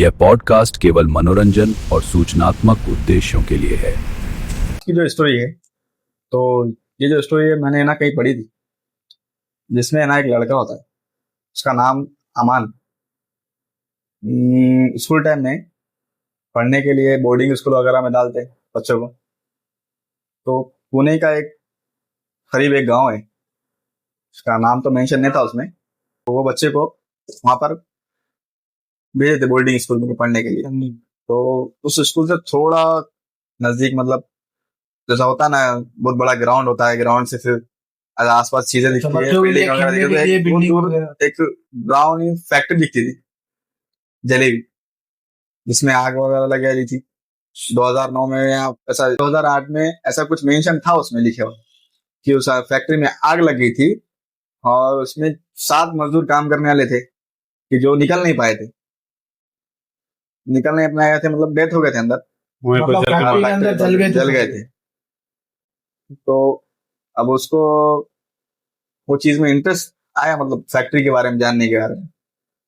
यह पॉडकास्ट केवल मनोरंजन और सूचनात्मक उद्देश्यों के लिए है। की जो स्टोरी है, तो ये जो स्टोरी है मैंने ना कहीं पढ़ी थी, जिसमें ना एक लड़का होता है, उसका नाम अमान। स्कूल टाइम में पढ़ने के लिए बोर्डिंग स्कूल वगैरह में डालते हैं बच्चों को। तो पुणे का एक करीब एक गांव है, उसका नाम तो मेंशन नहीं था उसमें, तो वो बच्चे को वहां पर भेजे थे बोर्डिंग स्कूल में पढ़ने के लिए। तो उस स्कूल से थोड़ा नजदीक, मतलब जैसा होता है ना, बहुत बड़ा ग्राउंड होता है, ग्राउंड से फिर आसपास चीजें दिखती है, बिल्डिंग वगैरह दिखती है, एक दूर एक ब्राउन फैक्ट्री दिखती थी जलेबी, जिसमें आग वगैरह लगी रही थी 2009 में या ऐसा 2008 में ऐसा कुछ मेंशन था उसमें लिखे हुआ कि उस फैक्ट्री में आग लग गई थी और उसमें 7 मजदूर काम करने वाले थे कि जो निकल नहीं पाए थे, निकल नहीं पाए थे, मतलब डेथ हो गए थे अंदर, फैक्ट्री के अंदर जल गए थे। तो अब उसको वो चीज में इंटरेस्ट आया, मतलब फैक्ट्री के बारे में जानने के बारे में।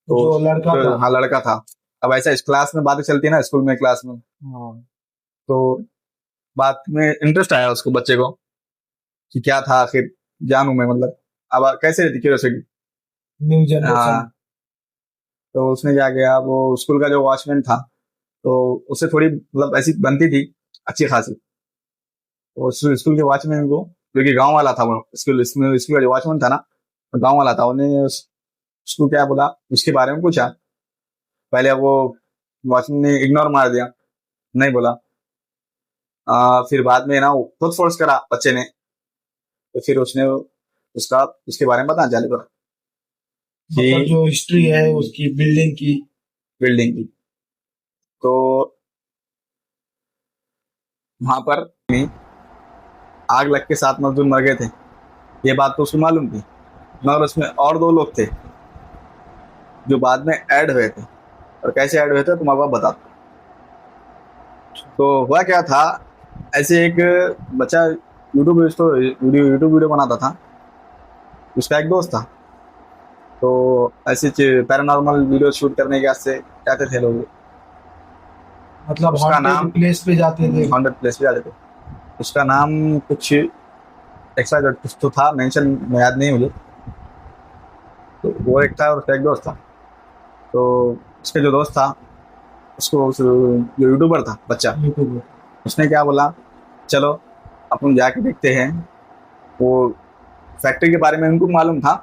तो हाँ, लड़का था। अब ऐसा इस क्लास में बातें चलती है ना, स्कूल में क्लास में, तो बात में इंटरेस्ट आया उसको, बच्चे को, कि क्या था आखिर, जानू मैं, मतलब अब कैसे रहती क्यूरियोसिटी, न्यू जनरेशन। तो उसने क्या किया, वो स्कूल का जो वॉचमैन था, तो उससे थोड़ी मतलब ऐसी बनती थी अच्छी खासी। तो स्कूल के वॉचमैन को, जो कि गाँव वाला था, वो स्कूल का जो वॉचमैन था ना, गाँव वाला था, उन्हें उसको क्या बोला, उसके बारे में पूछा। पहले वो वॉचमैन ने इग्नोर मार दिया, नहीं बोला। फिर बाद में ना खुद फोर्स करा बच्चे ने, तो फिर उसने उसके बारे में बताना चालू करा, मतलब जो हिस्ट्री है उसकी, बिल्डिंग की। तो वहां पर आग लग के 7 मजदूर मर गए थे, ये बात तो उसको मालूम थी, मगर उसमें और 2 लोग थे जो बाद में ऐड हुए थे। और कैसे ऐड हुए थे तुम आपको बता। तो हुआ क्या था, ऐसे एक बच्चा यूट्यूब वीडियो बनाता था, उसका एक दोस्त था। तो ऐसे पैरानॉर्मल वीडियो शूट करने के वास्ते जाते थे लोग, मतलब उसका नाम हॉन्टेड प्लेस पे जाते थे। उसका नाम कुछ एक्स्ट्रा कुछ तो था, मेंशन याद नहीं मुझे। तो वो एक था और उसका एक दोस्त था। तो उसके जो दोस्त था, उसको जो यूट्यूबर था बच्चा, उसने क्या बोला, चलो अपन जाके देखते हैं। वो फैक्ट्री के बारे में उनको मालूम था,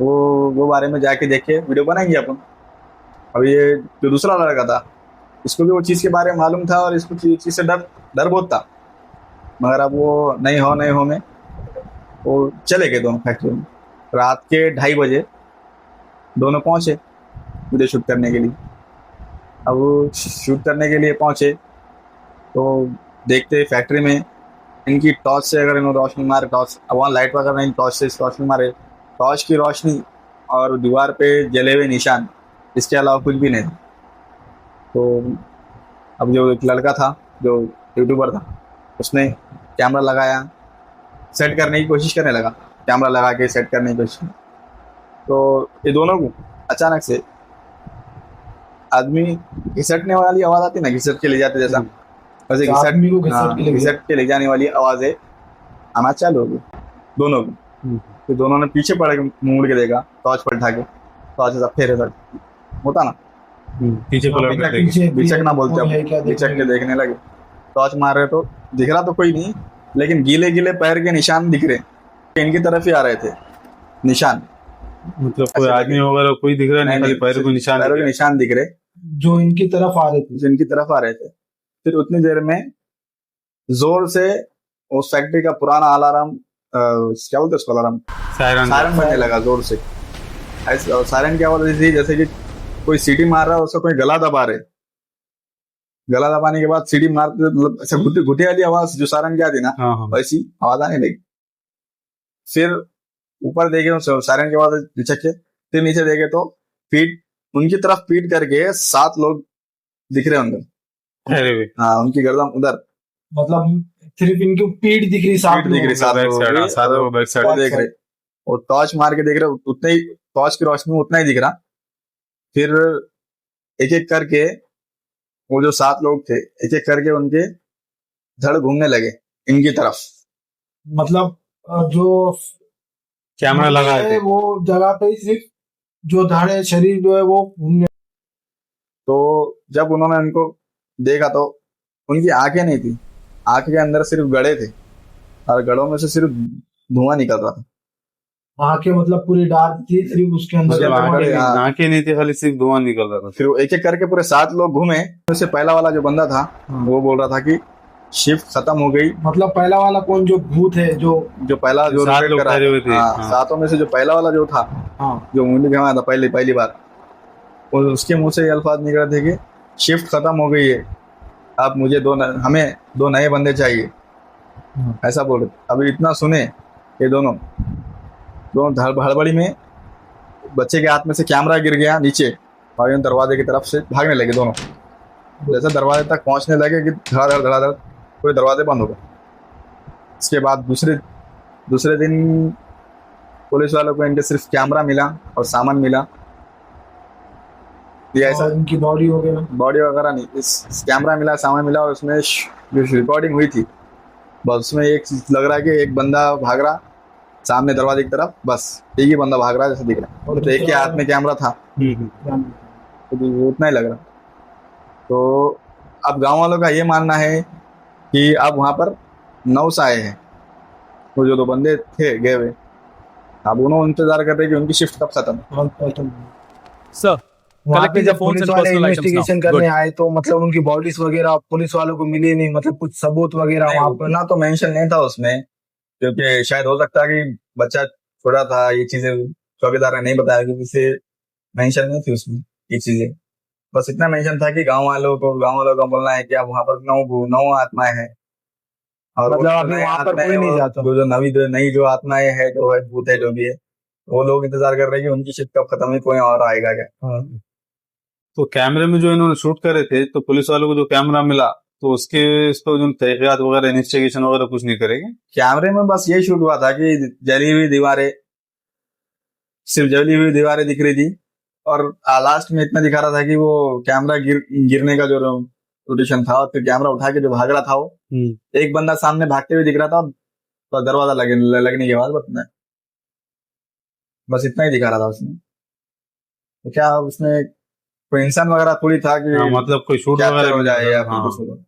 वो बारे में जाके देखे, वीडियो बनाएंगे अपन। अब ये जो दूसरा लड़का था, इसको भी वो चीज़ के बारे में मालूम था और इसको चीज़ से डर बहुत था, मगर अब वो नहीं हो में वो चले गए दोनों फैक्ट्री में। रात के 2:30 बजे दोनों पहुंचे वीडियो शूट करने के लिए। अब वो शूट करने के लिए पहुंचे तो देखते फैक्ट्री में इनकी टॉर्च से, अगर इन्होंने रोशनी मारे, टॉर्च, अब वहाँ लाइट वगैरह नहीं, टॉर्च से रोशनी मारे, टॉर्च की रोशनी और दीवार पे जले हुए निशान, इसके अलावा कुछ भी नहीं था। तो अब जो एक लड़का था जो यूट्यूबर था, उसने कैमरा लगाया, सेट करने की कोशिश करने लगा, कैमरा लगा के सेट करने की कोशिश। तो ये दोनों को अचानक से आदमी घिसटने वाली आवाज आती ना, घिसट के ले जाते जैसा, वैसे घिसट के ले जाने वाली आवाजें आना चालू हो गई दोनों को। तो दोनों ने पीछे पड़ के मुड़ के देखा, टॉर्च पर उठा के, टॉर्च ऐसा फेरे सर होता ना, बिचक ना बोलते, बिचक के देखने लगे। टॉर्च मार रहे तो दिख रहा तो कोई नहीं, लेकिन गीले गीले पैर के निशान दिख रहे, इनकी तरफ ही आ रहे थे निशान। मतलब कोई आदमी वगैरह कोई दिख रहा नहीं, पैरों के निशान दिख रहे जो इनकी तरफ आ रहे थे। फिर उतनी देर में जोर से उस फैक्ट्री का पुराना अलार्म, क्या बोलते उसको, अलार्म, सायरन बजने लगा जोर से। सायरन क्या बोल रही थी, जैसे कि कोई सीटी मार रहा है, उसका कोई गला दबा रहे, गला दबाने के बाद सीटी मारते, मतलब ऐसा घुटे वाली आवाज जो सायरन क्या थी ना, वैसी आवाज आने लगी। फिर ऊपर देखे तो सायरन के बाद झिझके, फिर नीचे देखे तो उनकी तरफ पीट करके 7 लोग दिख रहे होंगे। हाँ, उनकी गर्दन उधर, मतलब सिर्फ इनकी पीठ दिख रही, साथ देख रहे, और टॉर्च मार के देख रहे, उतने ही टॉर्च की रोशनी में उतना ही दिख रहा। फिर एक एक करके वो जो 7 लोग थे एक एक करके उनके धड़ घूमने लगे इनकी तरफ। मतलब जो कैमरा लगाए थे। वो जगह पे ही सिर्फ जो धाड़े शरीर जो है वो घूमने। तो जब उन्होंने उनको देखा तो उनकी आंखें नहीं थी, आंखें के अंदर सिर्फ गड़े थे और गड़ों में से सिर्फ धुआं निकल रहा था। आंखें मतलब पूरी डार्क थी, सिर्फ उसके अंदर मतलब आंखें नहीं थी, खाली सिर्फ धुआं निकल रहा था। फिर एक एक करके पूरे 7 लोग घूमे। उससे पहला वाला जो बंदा था वो बोल रहा था कि शिफ्ट खत्म हो गई। मतलब पहला वाला कौन, जो भूत है, जो पहला जो 7 लोग ठहरे हुए थे। हाँ, 7 में से जो पहला वाला जो था, हाँ, जो मुंडी घुमाया था पहली बार, और उसके मुंह से ये अल्फाज निकल रहे थे कि शिफ्ट खत्म हो गई है, अब मुझे हमें 2 नए बंदे चाहिए, ऐसा बोल रहे। अभी इतना सुने ये दोनों हड़बड़ी में बच्चे के हाथ में से कैमरा गिर गया नीचे और इन दरवाजे की तरफ से भागने लगे दोनों। जैसे दरवाजे तक पहुंचने लगे कि धड़ाधड़ कोई दरवाजे बंद हो गए। इसके बाद दूसरे दिन पुलिस वालों को इनके सिर्फ कैमरा मिला और सामान मिला। ये ऐसा और इनकी बॉडी वगैरह वगैरह नहीं, इस कैमरा मिला, सामान मिला और उसमें जो रिकॉर्डिंग हुई थी बस उसमें एक लग रहा है कि एक बंदा भाग रहा सामने दरवाजे की तरफ, बस एक ही बंदा भाग रहा है जैसे दिख रहा है, और एक के हाथ में कैमरा था, तो वो उतना ही लग रहा। तो अब गांव वालों का ये मानना है कि अब वहां पर 9 साए हैं, वो जो 2 बंदे थे गए हुए, अब उन्होंने इंतजार कर रहे कि उनकी शिफ्ट कब खत्म। Sir, वहाँ पे collecting the जब phones पुलिस and वाले personal items now. इन्वेस्टिगेशन करने Good. आए तो मतलब उनकी बॉडीज वगैरह पुलिस वालों को मिली नहीं, मतलब कुछ सबूत वगैरह वहाँ पे ना तो मेंशन नहीं था उसमें, क्योंकि शायद हो सकता है कि बच्चा छोटा था, ये चीजें चौकीदार ने नहीं बताया क्योंकि इसे मेंशन नहीं थी उसमें ये चीजें। बस इतना मेंशन था कि गांव वालों का बोलना है कि अब वहां पर 9 आत्माएं हैं, और मतलब अभी वहाँ पर कोई नहीं जाता। जो नई जो आत्माएं है, जो है भूत है, जो भी है, वो लोग इंतजार कर रहे हैं कि उनकी शिफ्ट कब खत्म है, कोई और आएगा क्या। तो कैमरे में जो इन्होंने शूट करे थे, तो पुलिस वालों को जो कैमरा मिला तो उसके इस पर जो तहकीकात वगैरह इन्वेस्टिगेशन वगैरह कुछ नहीं करेंगे? कैमरे में बस ये शूट हुआ था कि सिर्फ जली हुई दीवारें दिख रही थी, और लास्ट में इतना दिखा रहा था कि वो कैमरा गिरने का जो रोटेशन था, और फिर कैमरा उठा के जो भाग रहा था वो एक बंदा सामने भागते हुए दिख रहा था, तो दरवाजा लगने के बाद बस इतना ही दिखा रहा था उसमें। तो क्या उसमें कोई इंसान वगैरह थोड़ी था कि मतलब कोई शूट कैप्चर वगैरह हो जाए या हाँ। कुछ हो।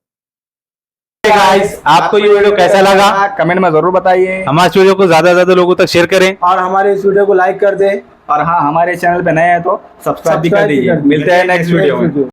गाइस, आपको ये वीडियो कैसा लगा कमेंट में जरूर बताइए, हमारे वीडियो को ज्यादा से ज्यादा लोगों तक शेयर करें और हमारे इस वीडियो को लाइक कर दें, और हाँ, हमारे चैनल पे नए हैं तो सब्सक्राइब भी कर दीजिए। मिलते हैं नेक्स्ट वीडियो में।